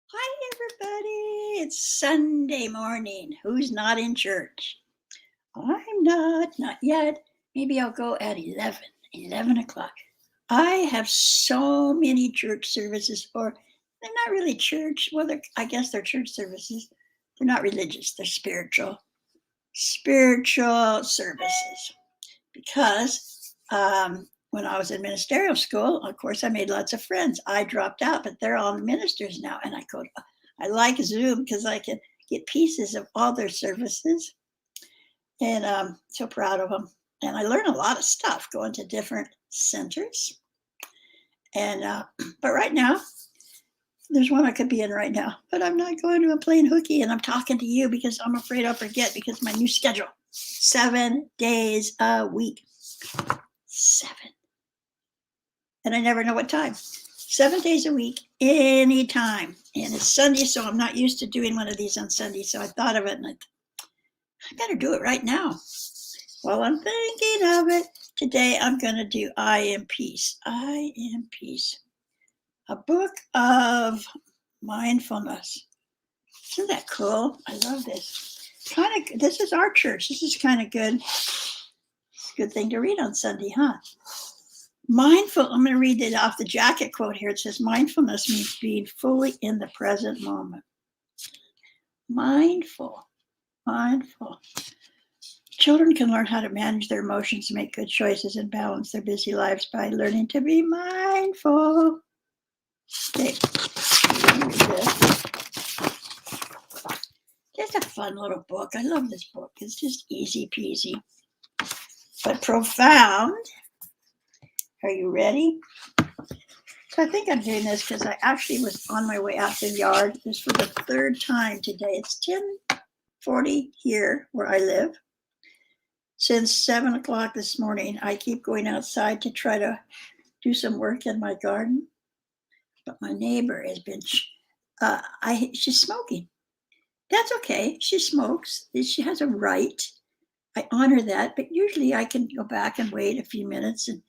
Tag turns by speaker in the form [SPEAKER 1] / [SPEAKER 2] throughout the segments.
[SPEAKER 1] Hi, everybody. It's Sunday morning. Who's not in church? I'm not yet. Maybe I'll go at 11 o'clock. I have so many church services, or they're not really church. Well, I guess they're church services. They're not religious, they're spiritual services. Because when I was in ministerial school, of course, I made lots of friends. I dropped out, but they're all ministers now. And I like Zoom because I can get pieces of all their services. And I'm so proud of them. And I learn a lot of stuff going to different centers. And, but right now, there's one I could be in right now, but I'm not going to. I'm playing hooky and I'm talking to you because I'm afraid I'll forget because my new schedule 7 days a week. 7. And I never know what time. 7 days a week, anytime. And it's Sunday, so I'm not used to doing one of these on Sunday. So I thought of it and I better do it right now. While I'm thinking of it, today I'm going to do I Am Peace. I Am Peace. A book of mindfulness. Isn't that cool? I love this. This is our church. This is kind of good. It's a good thing to read on Sunday, huh? I'm going to read it off the jacket quote here. It says, mindfulness means being fully in the present moment. Mindful. Children can learn how to manage their emotions, make good choices, and balance their busy lives by learning to be mindful. Okay. Just a fun little book. I love this book. It's just easy peasy, but profound. Are you ready? So I think I'm doing this because I actually was on my way out the yard. This for the third time today. It's 10:40 here where I live. Since 7 o'clock this morning, I keep going outside to try to do some work in my garden. But my neighbor has been, she's smoking. That's okay. She smokes. She has a right. I honor that. But usually I can go back and wait a few minutes and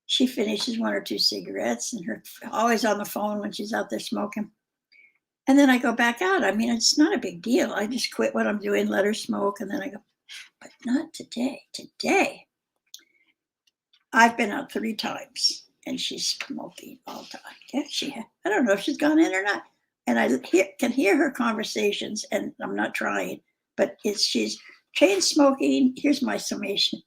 [SPEAKER 1] she finishes 1 or 2 cigarettes and her always on the phone when she's out there smoking. And then I go back out. I mean, it's not a big deal. I just quit what I'm doing, let her smoke, and then I go, but not today. Today, I've been out 3 times and she's smoking all the time. Yeah, I don't know if she's gone in or not. And I can hear her conversations, and I'm not trying, but she's chain smoking. Here's my summation.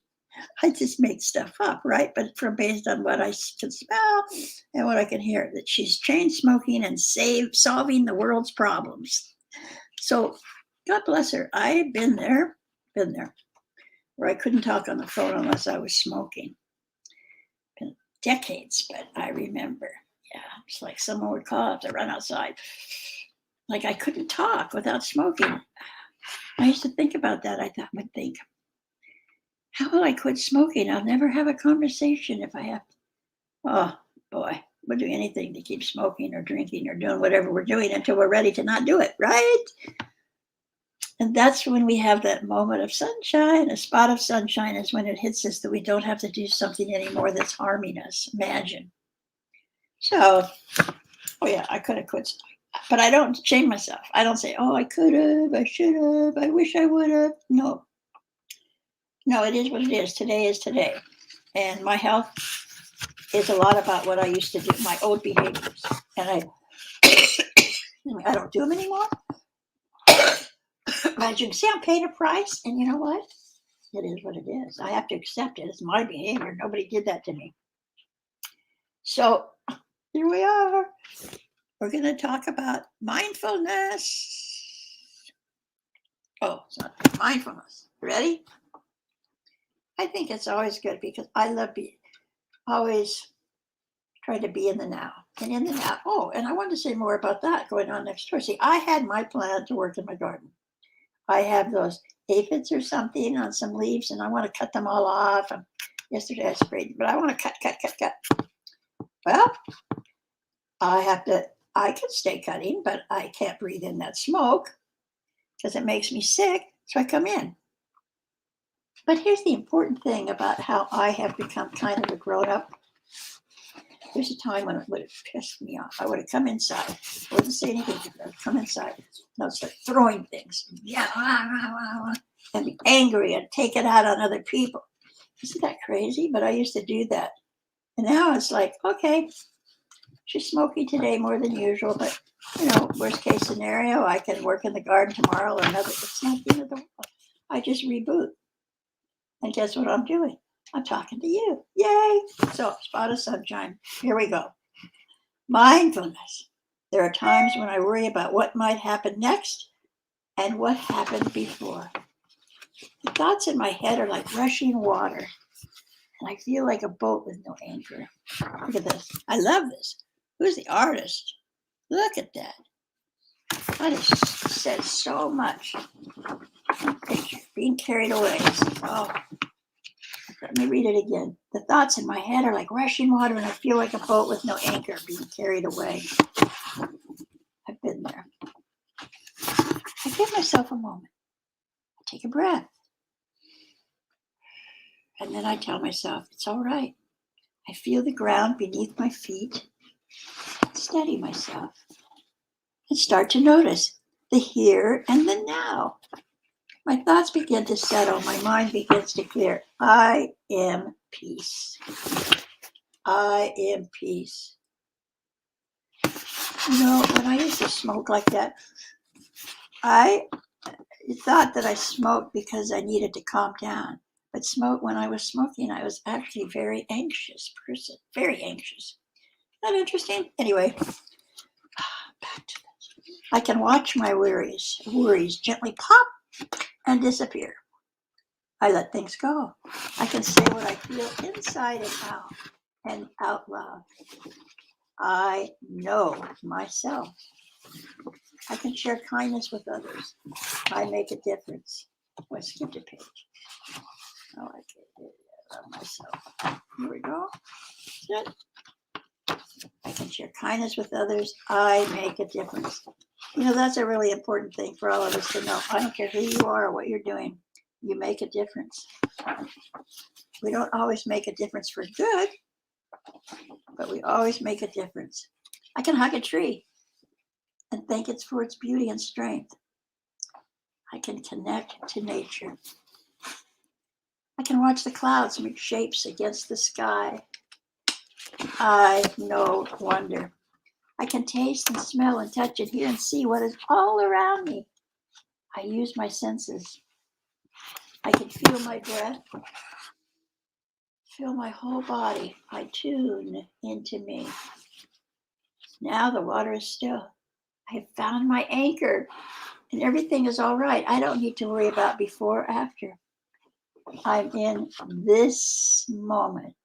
[SPEAKER 1] I just make stuff up, right? But from based on what I can smell and what I can hear, that she's chain smoking and solving the world's problems. So God bless her. I've been there, where I couldn't talk on the phone unless I was smoking. Been decades, but I remember. Yeah, it's like someone would call up to run outside. Like I couldn't talk without smoking. I used to think about that. I would think, how will I quit smoking? I'll never have a conversation if I have. Oh boy, we'll do anything to keep smoking or drinking or doing whatever we're doing until we're ready to not do it, right? And that's when we have that moment of sunshine. A spot of sunshine is when it hits us that we don't have to do something anymore that's harming us. Imagine. So, oh yeah, I could have quit. But I don't shame myself. I don't say, oh, I could have, I should have, I wish I would have. No. No, it is what it is. Today is today. And my health is a lot about what I used to do, my old behaviors. And I don't do them anymore. As you can see, I'm paying a price. And you know what? It is what it is. I have to accept it. It's my behavior. Nobody did that to me. So here we are. We're going to talk about mindfulness. Oh, it's not mindfulness. Ready? I think it's always good because I love always try to be in the now and in the now. Oh, and I wanted to say more about that going on next door. See, I had my plan to work in my garden. I have those aphids or something on some leaves, and I want to cut them all off. And yesterday I sprayed, but I want to cut. Well, I can stay cutting, but I can't breathe in that smoke because it makes me sick. So I come in. But here's the important thing about how I have become kind of a grown up There's a time when it would have pissed me off. I would have come inside. I wouldn't say anything. I would come inside and I would start throwing things. Yeah, and be angry and take it out on other people. Isn't that crazy? But I used to do that. And now it's like, okay, she's smoking today more than usual, but worst case scenario, I can work in the garden tomorrow or another. It's not the end of the world. I just reboot. And guess what I'm doing? I'm talking to you. Yay! So, spot of sunshine. Here we go. Mindfulness. There are times when I worry about what might happen next and what happened before. The thoughts in my head are like rushing water, and I feel like a boat with no anchor. Look at this. I love this. Who's the artist? Look at that. That says so much. Being carried away. Oh, let me read it again. The thoughts in my head are like rushing water, and I feel like a boat with no anchor being carried away. I've been there. I give myself a moment. I take a breath. And then I tell myself, it's all right. I feel the ground beneath my feet. Steady myself. And start to notice the here and the now. My thoughts begin to settle. My mind begins to clear. I am peace. I am peace. When I used to smoke like that, I thought that I smoked because I needed to calm down. But when I was smoking, I was actually a very anxious person. Very anxious. Isn't that interesting? Anyway, back to this. I can watch my worries gently pop and disappear. I let things go. I can say what I feel inside and out loud. I know myself. I can share kindness with others. I make a difference. Oh, I skipped a page. Oh, I can't love myself. Here we go. Good. I can share kindness with others. I make a difference. That's a really important thing for all of us to know. I don't care who you are or what you're doing. You make a difference. We don't always make a difference for good, but we always make a difference. I can hug a tree and thank it for its beauty and strength. I can connect to nature. I can watch the clouds make shapes against the sky. I know wonder. I can taste and smell and touch and hear and see what is all around me. I use my senses. I can feel my breath, feel my whole body. I tune into me. Now the water is still. I have found my anchor and everything is all right. I don't need to worry about before or after. I'm in this moment.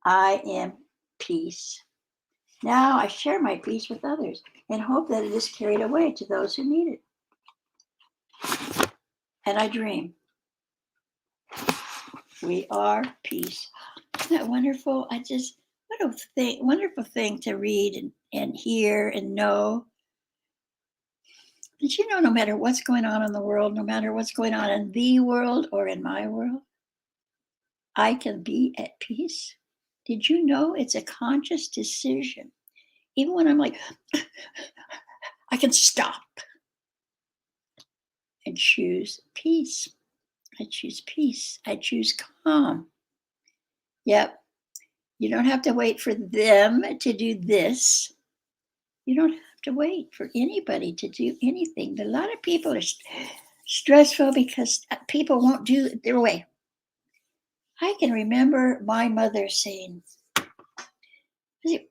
[SPEAKER 1] I am peace. Now I share my peace with others and hope that it is carried away to those who need it. And I dream. We are peace. Isn't that wonderful? What a wonderful thing to read and hear and know. Did you know no matter what's going on in the world, no matter what's going on in the world or in my world, I can be at peace? Did you know it's a conscious decision? Even when I'm like, I can stop and choose peace. I choose peace. I choose calm. Yep. You don't have to wait for them to do this. You don't have to wait for anybody to do anything. A lot of people are stressful because people won't do it their way. I can remember my mother saying,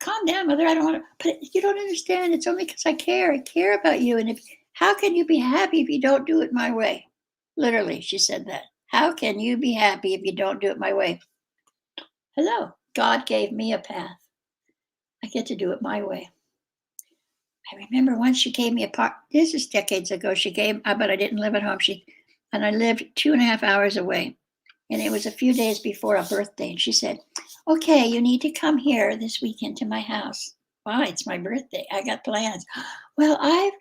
[SPEAKER 1] calm down, mother. I don't want to, but you don't understand. It's only because I care. I care about you. And how can you be happy if you don't do it my way? Literally, she said that. How can you be happy if you don't do it my way? Hello. God gave me a path. I get to do it my way. I remember once she gave me a part. This is decades ago. But I didn't live at home. And I lived 2.5 hours away. And it was a few days before a birthday. And she said, okay, you need to come here this weekend to my house. Why? It's my birthday. I got plans. Well, I've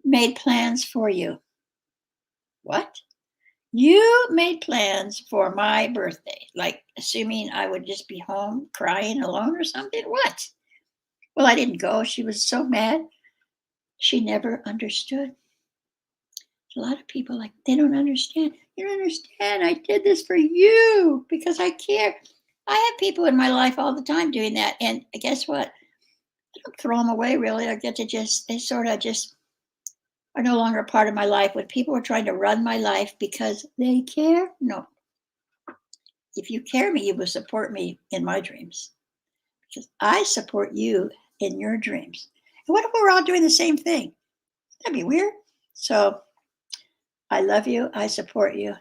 [SPEAKER 1] made plans for you. What? You made plans for my birthday, like assuming I would just be home crying alone or something. What? Well, I didn't go. She was so mad. She never understood. A lot of people like they don't understand. You don't understand. I did this for you because I care. I have people in my life all the time doing that, and guess what? I don't throw them away. Really, I get to just they sort of just are no longer a part of my life. When people are trying to run my life because they care, no. If you care me, you will support me in my dreams because I support you in your dreams. And what if we're all doing the same thing? That'd be weird. So I love you. I support you.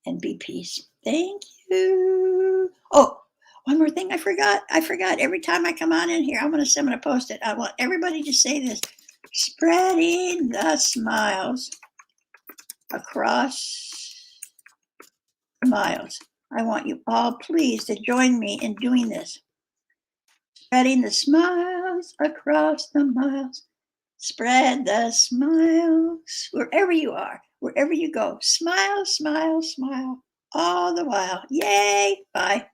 [SPEAKER 1] And be peace. Thank you. Oh, one more thing I forgot. I forgot. Every time I come on in here, I'm going to post it. I want everybody to say this. Spreading the smiles across the miles. I want you all, please, to join me in doing this. Spreading the smiles across the miles. Spread the smiles wherever you are, wherever you go. Smile, smile, smile all the while. Yay. Bye.